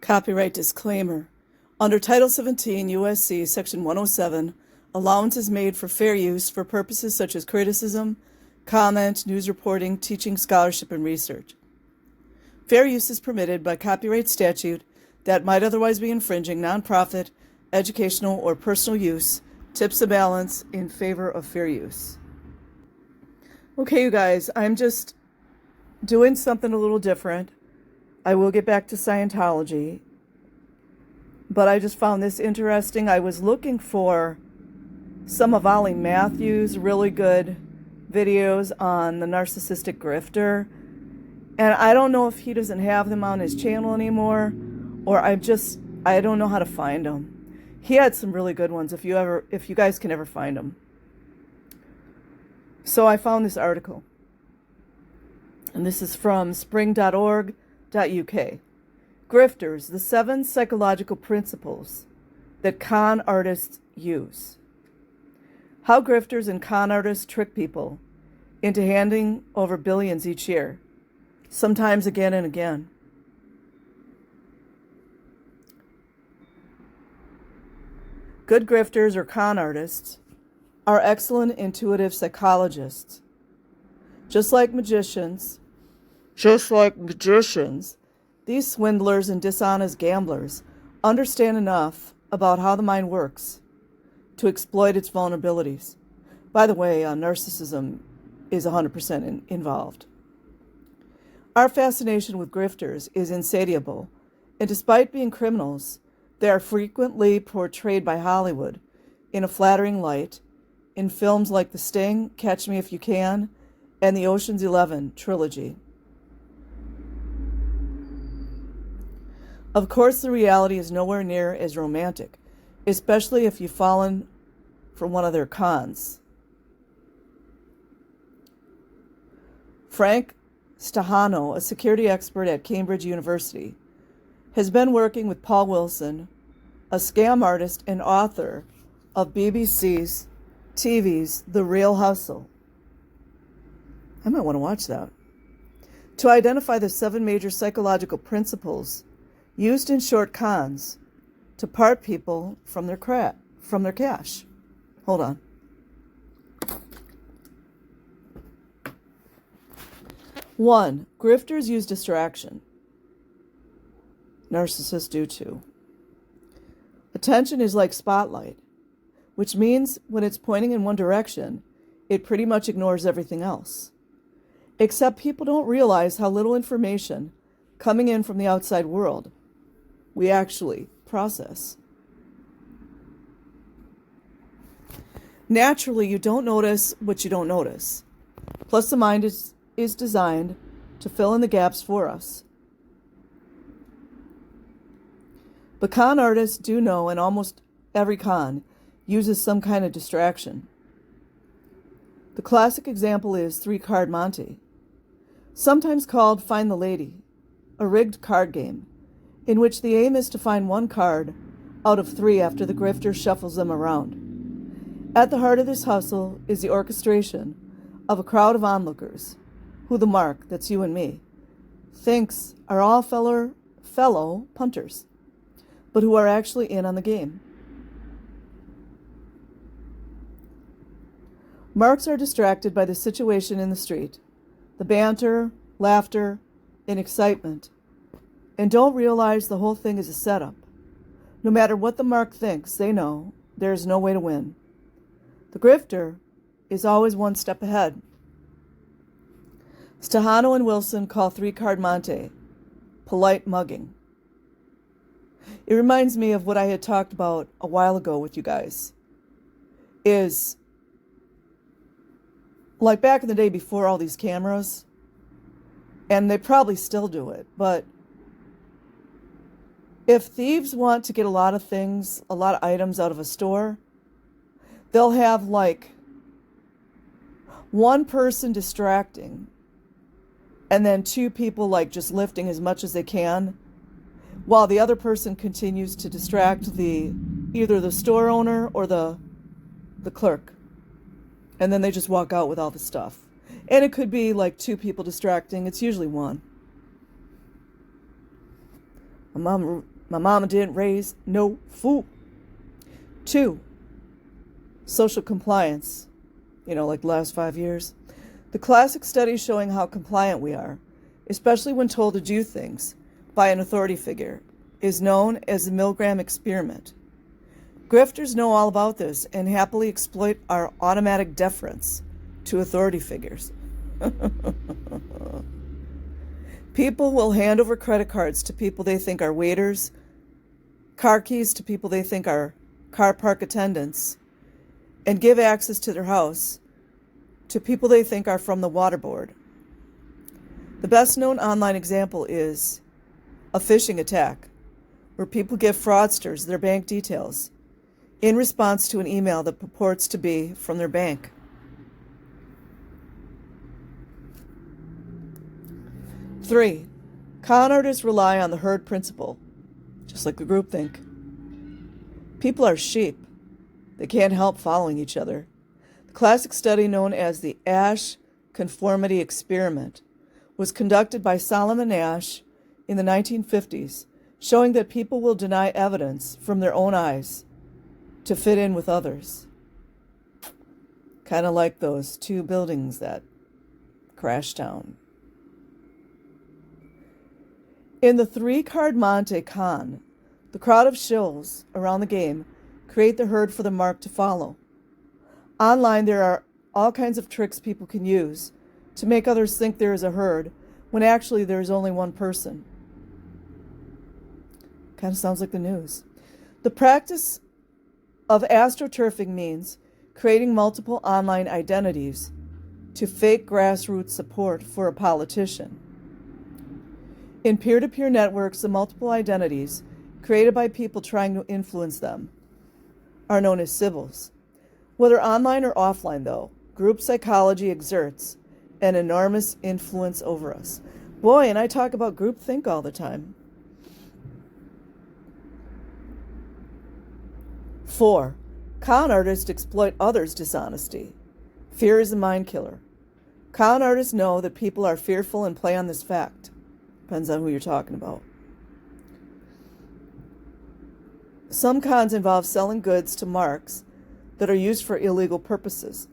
Copyright disclaimer. Under Title 17 U.S.C. Section 107, allowance is made for fair use for purposes such as criticism, comment, news reporting, teaching, scholarship, and research. Fair use is permitted by copyright statute that might otherwise be infringing nonprofit, educational, or personal use, tips the balance in favor of fair use. Okay, you guys, I'm just doing something a little different. I will get back to Scientology, but I just found this interesting. I was looking for some of Ollie Matthews' really good videos on the narcissistic grifter, and I don't know if he doesn't have them on his channel anymore, or I don't know how to find them. He had some really good ones if you guys can ever find them. So I found this article, and this is from spring.org.uk. Grifters, the 7 psychological principles that con artists use. How grifters and con artists trick people into handing over billions each year, sometimes again and again. Good grifters or con artists are excellent intuitive psychologists. Just like magicians, these swindlers and dishonest gamblers understand enough about how the mind works to exploit its vulnerabilities. By the way, narcissism is 100% involved. Our fascination with grifters is insatiable, and despite being criminals, they are frequently portrayed by Hollywood in a flattering light in films like The Sting, Catch Me If You Can, and the Ocean's 11 trilogy. Of course, the reality is nowhere near as romantic, especially if you've fallen for one of their cons. Frank Stahano, a security expert at Cambridge University, has been working with Paul Wilson, a scam artist and author of BBC's TV's The Real Hustle. I might want to watch that. To identify the 7 major psychological principles used in short cons to part people from their cash. Hold on. 1. Grifters use distraction. Narcissists do too. Attention is like spotlight, which means when it's pointing in one direction, it pretty much ignores everything else. Except people don't realize how little information coming in from the outside world we actually process. Naturally, you don't notice what you don't notice. Plus, the mind is designed to fill in the gaps for us. But con artists do know, and almost every con uses some kind of distraction. The classic example is 3-card Monte, sometimes called Find the Lady, a rigged card game in which the aim is to find 1 card out of 3 after the grifter shuffles them around. At the heart of this hustle is the orchestration of a crowd of onlookers, who the mark, that's you and me, thinks are all fellow punters, but who are actually in on the game. Marks are distracted by the situation in the street, the banter, laughter, and excitement, and don't realize the whole thing is a setup. No matter what the mark thinks, they know there is no way to win. The grifter is always 1 step ahead. Stahano and Wilson call 3-card Monte polite mugging. It reminds me of what I had talked about a while ago with you guys. Is like back in the day before all these cameras, and they probably still do it, but if thieves want to get a lot of items out of a store, they'll have like 1 person distracting and then 2 people like just lifting as much as they can while the other person continues to distract either the store owner or the clerk. And then they just walk out with all the stuff. And it could be like 2 people distracting. It's usually 1. My mama didn't raise no fool. 2, social compliance, like the last 5 years. The classic study showing how compliant we are, especially when told to do things by an authority figure, is known as the Milgram experiment. Grifters know all about this and happily exploit our automatic deference to authority figures. People will hand over credit cards to people they think are waiters, car keys to people they think are car park attendants, and give access to their house to people they think are from the water board. The best known online example is a phishing attack, where people give fraudsters their bank details in response to an email that purports to be from their bank. 3, con artists rely on the herd principle, just like the groupthink. People are sheep. They can't help following each other. The classic study known as the Asch conformity experiment was conducted by Solomon Asch in the 1950s, showing that people will deny evidence from their own eyes to fit in with others. Kind of like those 2 buildings that crashed down. In the 3-card Monte Con, the crowd of shills around the game create the herd for the mark to follow. Online, there are all kinds of tricks people can use to make others think there is a herd when actually there is only one person. Kind of sounds like the news. The practice of astroturfing means creating multiple online identities to fake grassroots support for a politician. In peer-to-peer networks, the multiple identities created by people trying to influence them are known as symbols. Whether online or offline, though, group psychology exerts an enormous influence over us. Boy, and I talk about groupthink all the time. 4, con artists exploit others' dishonesty. Fear is a mind killer. Con artists know that people are fearful and play on this fact. Depends on who you're talking about. Some cons involve selling goods to marks that are used for illegal purposes.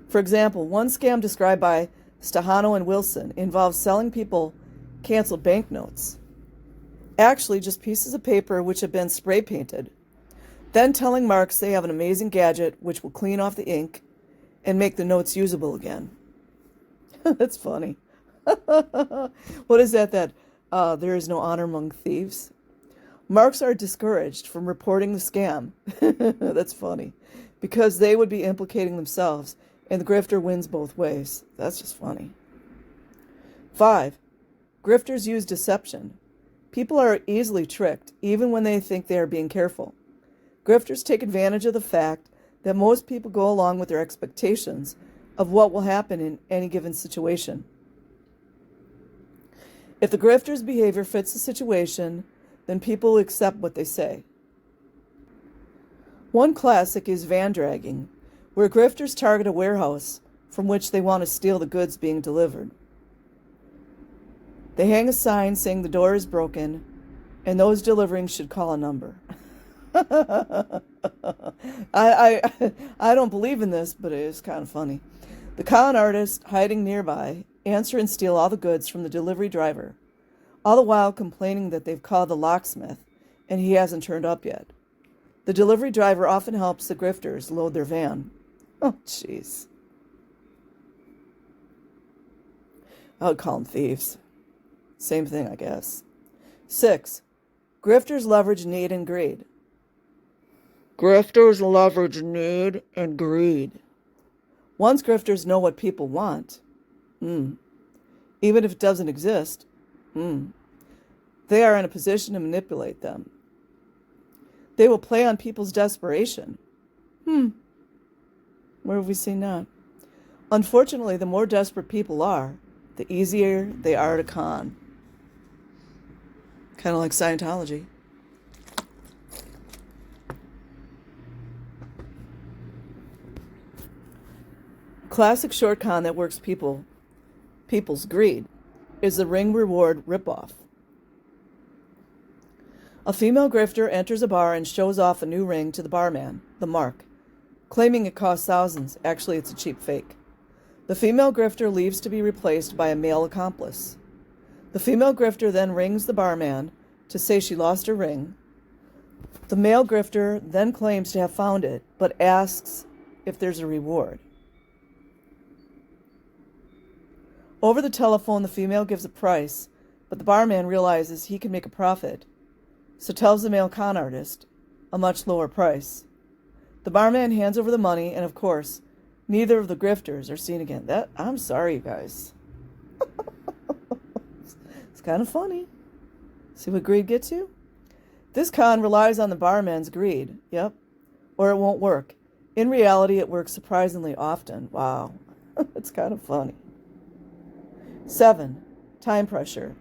For example, one scam described by Stahano and Wilson involves selling people canceled banknotes, actually just pieces of paper which have been spray painted, then telling marks they have an amazing gadget which will clean off the ink and make the notes usable again. That's funny. What is that there is no honor among thieves? Marks are discouraged from reporting the scam. That's funny. Because they would be implicating themselves, and the grifter wins both ways. That's just funny. 5, grifters use deception. People are easily tricked, even when they think they are being careful. Grifters take advantage of the fact that most people go along with their expectations of what will happen in any given situation. If the grifter's behavior fits the situation, then people will accept what they say. One classic is van dragging, where grifters target a warehouse from which they want to steal the goods being delivered. They hang a sign saying the door is broken and those delivering should call a number. I don't believe in this, but it is kind of funny. The con artist, hiding nearby, answer and steal all the goods from the delivery driver, all the while complaining that they've called the locksmith and he hasn't turned up yet. The delivery driver often helps the grifters load their van. Oh, jeez. I would call them thieves. Same thing, I guess. 6, grifters leverage need and greed. Grifters leverage need and greed. Once grifters know what people want, even if it doesn't exist, they are in a position to manipulate them. They will play on people's desperation. Where have we seen that? Unfortunately, the more desperate people are, the easier they are to con. Kind of like Scientology. Classic short con that works people's greed. is the ring reward ripoff. A female grifter enters a bar and shows off a new ring to the barman, the mark, claiming it costs thousands. Actually, it's a cheap fake. The female grifter leaves to be replaced by a male accomplice. The female grifter then rings the barman to say she lost her ring. The male grifter then claims to have found it, but asks if there's a reward. Over the telephone, the female gives a price, but the barman realizes he can make a profit, so tells the male con artist a much lower price. The barman hands over the money, and of course, neither of the grifters are seen again. I'm sorry, you guys. It's kind of funny. See what greed gets you? This con relies on the barman's greed, yep, or it won't work. In reality, it works surprisingly often. Wow, it's kind of funny. 7. Time pressure.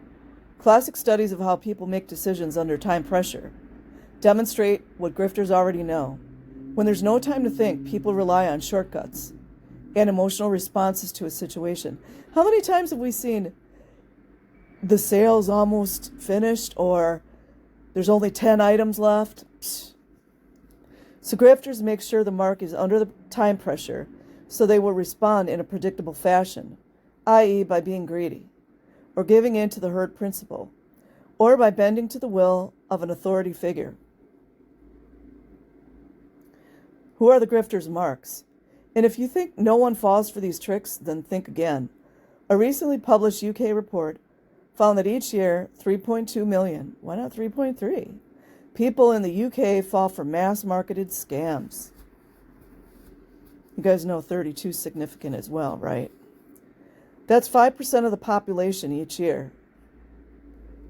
Classic studies of how people make decisions under time pressure demonstrate what grifters already know. When there's no time to think, people rely on shortcuts and emotional responses to a situation. How many times have we seen the sale's almost finished, or there's only 10 items left? Psst. So grifters make sure the mark is under the time pressure so they will respond in a predictable fashion, i.e. by being greedy, or giving in to the herd principle, or by bending to the will of an authority figure. Who are the grifters' marks? And if you think no one falls for these tricks, then think again. A recently published UK report found that each year, 3.2 million, why not 3.3, people in the UK fall for mass-marketed scams. You guys know 32 is significant as well, right? That's 5% of the population each year.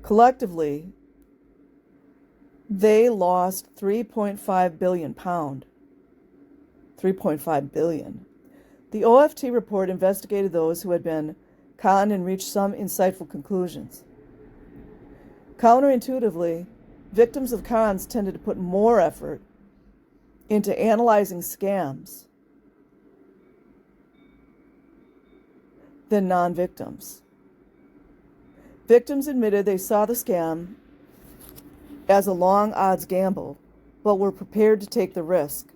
Collectively, they lost £3.5 billion. 3.5 billion. The OFT report investigated those who had been conned and reached some insightful conclusions. Counterintuitively, victims of cons tended to put more effort into analyzing scams than non-victims. Victims admitted they saw the scam as a long odds gamble, but were prepared to take the risk.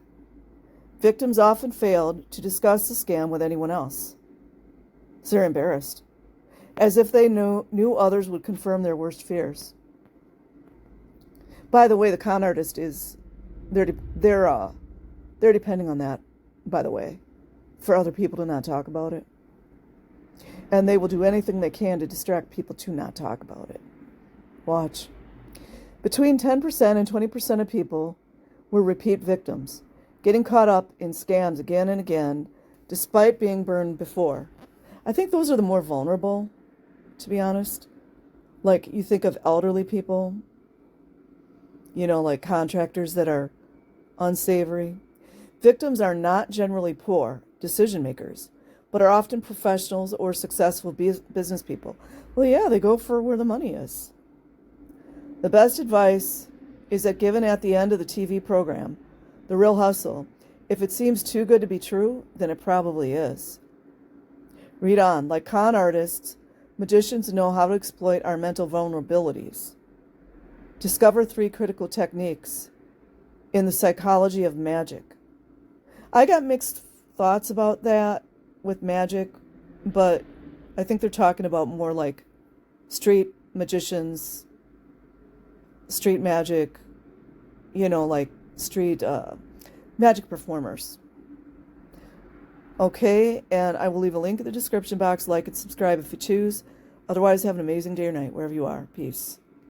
Victims often failed to discuss the scam with anyone else. So they're embarrassed, as if they knew others would confirm their worst fears. By the way, the con artist they're depending on that, by the way, for other people to not talk about it. And they will do anything they can to distract people to not talk about it. Watch. Between 10% and 20% of people were repeat victims, getting caught up in scams again and again, despite being burned before. I think those are the more vulnerable, to be honest. Like, you think of elderly people, like contractors that are unsavory. Victims are not generally poor decision makers, but are often professionals or successful business people. Well, yeah, they go for where the money is. The best advice is that given at the end of the TV program, The Real Hustle, if it seems too good to be true, then it probably is. Read on. Like con artists, magicians know how to exploit our mental vulnerabilities. Discover 3 critical techniques in the psychology of magic. I got mixed thoughts about that with magic, but I think they're talking about more like street magicians, street magic, like street magic performers. Okay, and I will leave a link in the description box. Like and subscribe if you choose. Otherwise, have an amazing day or night wherever you are. Peace.